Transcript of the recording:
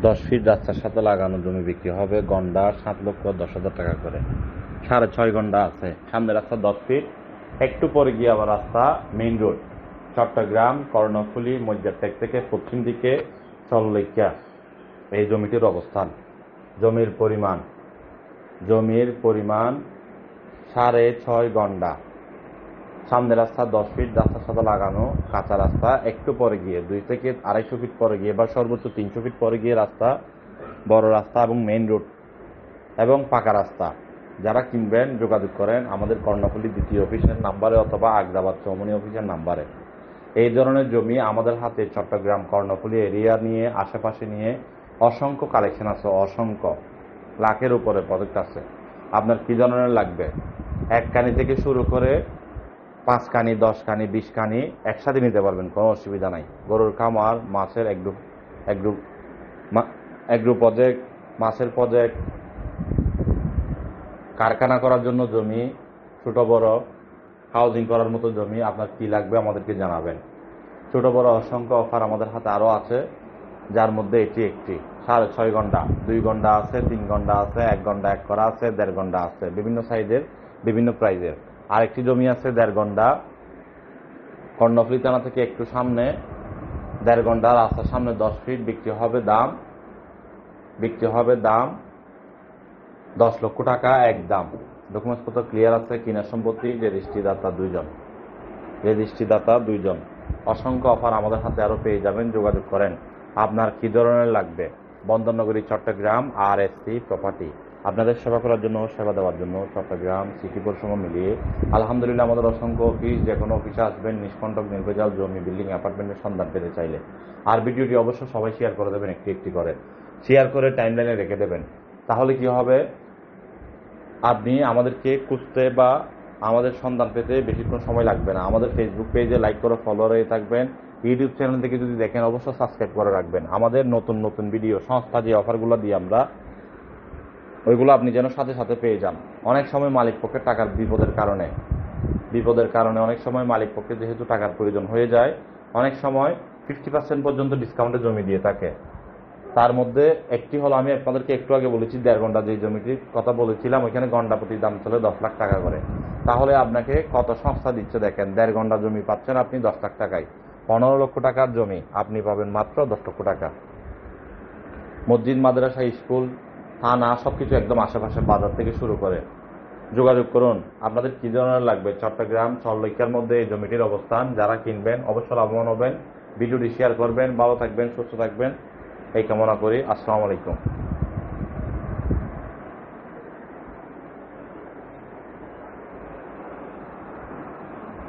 10 fit রাস্তার সাথে লাগানো জমি বিক্রি হবে গন্ডা 7,10,000 টাকা করে। 6.5 গন্ডা আছে, সামনে রাস্তা 10 ফিট, একটু পরে গিয়ে আবার রাস্তা মেইন রোড চট্টগ্রাম কর্ণফুলী মজ্জারটেক থেকে পশ্চিম দিকে চল্লিকা। এই জমিটির অবস্থান, জমির পরিমাণ 6.5 গন্ডা। সামনে রাস্তা 10 ফিট রাস্তার সাথে লাগানো কাঁচা রাস্তা, একটু পরে গিয়ে 2 থেকে 250 ফিট পরে গিয়ে বা সর্বোচ্চ 300 ফিট পরে গিয়ে রাস্তা, বড় রাস্তা এবং মেইন রোড এবং পাকা রাস্তা। যারা কিনবেন যোগাযোগ করেন আমাদের কর্ণফুলী দ্বিতীয় অফিসের নাম্বারে অথবা আগ্রাবাদ চৌমনি অফিসের নাম্বারে। এই ধরনের জমি আমাদের হাতে চট্টগ্রাম কর্ণফুলী এরিয়া নিয়ে আশেপাশে নিয়ে অসংখ্য কালেকশন আছে, অসংখ্য লাখের উপরে প্রজেক্ট আছে। আপনার কি ধরনের লাগবে? 1 কানি থেকে শুরু করে 5 কানি, 10 কানি, 20 কানি একসাথে নিতে পারবেন, কোনো অসুবিধা নাই। গরুর খামার, মাছের এগ্রো প্রজেক্ট, মাছের প্রজেক্ট, কারখানা করার জন্য জমি, ছোট বড় হাউজিং করার মতো জমি, আপনার কি লাগবে আমাদেরকে জানাবেন। ছোট বড় অসংখ্য অফার আমাদের হাতে আরও আছে, যার মধ্যে এটি একটি। 6.5 ঘন্টা, 2 ঘন্টা আছে, 3 ঘন্টা আছে, 1 ঘন্টা 1 করা আছে, 1.5 ঘন্টা আছে, বিভিন্ন সাইজের বিভিন্ন প্রাইজের। আরেকটি জমি আছে 1.5 ঘন্টা কর্ণফুলী থানা থেকে একটু সামনে, 1.5 ঘন্টা রাস্তার সামনে 10 ফিট, বিক্রি হবে দাম 10 লক্ষ টাকা একদম। ডকুমেন্টস পত্র ক্লিয়ার আছে, কিনা সম্পত্তি, রেজিস্ট্রিদাতা দুইজন। অসংখ্য অফার আমাদের হাতে আরও পেয়ে যাবেন, যোগাযোগ করেন। আপনার কি ধরনের লাগবে? বন্দরনগরী চট্টগ্রাম RSC প্রপার্টি আপনাদের সেবা করার জন্য, সেবা দেওয়ার জন্য চট্টগ্রাম সিটি পৌরসভা মিলিয়ে আলহামদুলিল্লাহ আমাদের অসংখ্য অফিস। যে কোনো অফিসে আসবেন, নিষ্কণ্টক নির্ভেজাল জমি, বিল্ডিং, অ্যাপার্টমেন্টের সন্ধান পেতে চাইলে। আর ভিডিওটি অবশ্যই সবাই শেয়ার করে দেবেন, একটি করে শেয়ার করে টাইমলাইনে রেখে দেবেন। তাহলে কি হবে, আপনি আমাদেরকে খুঁজতে বা আমাদের সন্ধান পেতে বেশিক্ষণ সময় লাগবে না। আমাদের ফেসবুক পেজে লাইক করে ফলো হয়ে থাকবেন। ইউটিউব চ্যানেল থেকে যদি দেখেন অবশ্যই সাবস্ক্রাইব করে রাখবেন। আমাদের নতুন ভিডিও সংস্থা যে অফারগুলো দিই আমরা, ওইগুলো আপনি যেন সাথে সাথে পেয়ে যান। অনেক সময় মালিক পক্ষের টাকার বিপদের কারণে অনেক সময় মালিক পক্ষে যেহেতু টাকার প্রয়োজন হয়ে যায়, অনেক সময় 50% পর্যন্ত ডিসকাউন্টে জমি দিয়ে থাকে। তার মধ্যে একটি হলো, আমি আপনাদেরকে একটু আগে বলেছি 1.5 ঘন্টা যে জমিটির কথা বলেছিলাম, ওইখানে ঘন্টা প্রতি দাম চলে 10 লাখ টাকা করে। তাহলে আপনাকে কত সংস্থা দিচ্ছে দেখেন, 1.5 ঘন্টা জমি পাচ্ছেন আপনি 10 লাখ টাকায়। 15 লক্ষ টাকার জমি আপনি পাবেন মাত্র 10 লক্ষ টাকা। মসজিদ, মাদ্রাসা, স্কুল, থানা সবকিছু একদম আশেপাশে, বাজার থেকে শুরু করে। যোগাযোগ করুন। আপনাদের কি ধরনের লাগবে? চট্টগ্রাম চল্লিকার মধ্যে এই জমিটির অবস্থান। যারা কিনবেন অবশ্যই লাভবান হবেন। ভিডিওটি শেয়ার করবেন। ভালো থাকবেন, সুস্থ থাকবেন এই কামনা করি। আসসালামু আলাইকুম।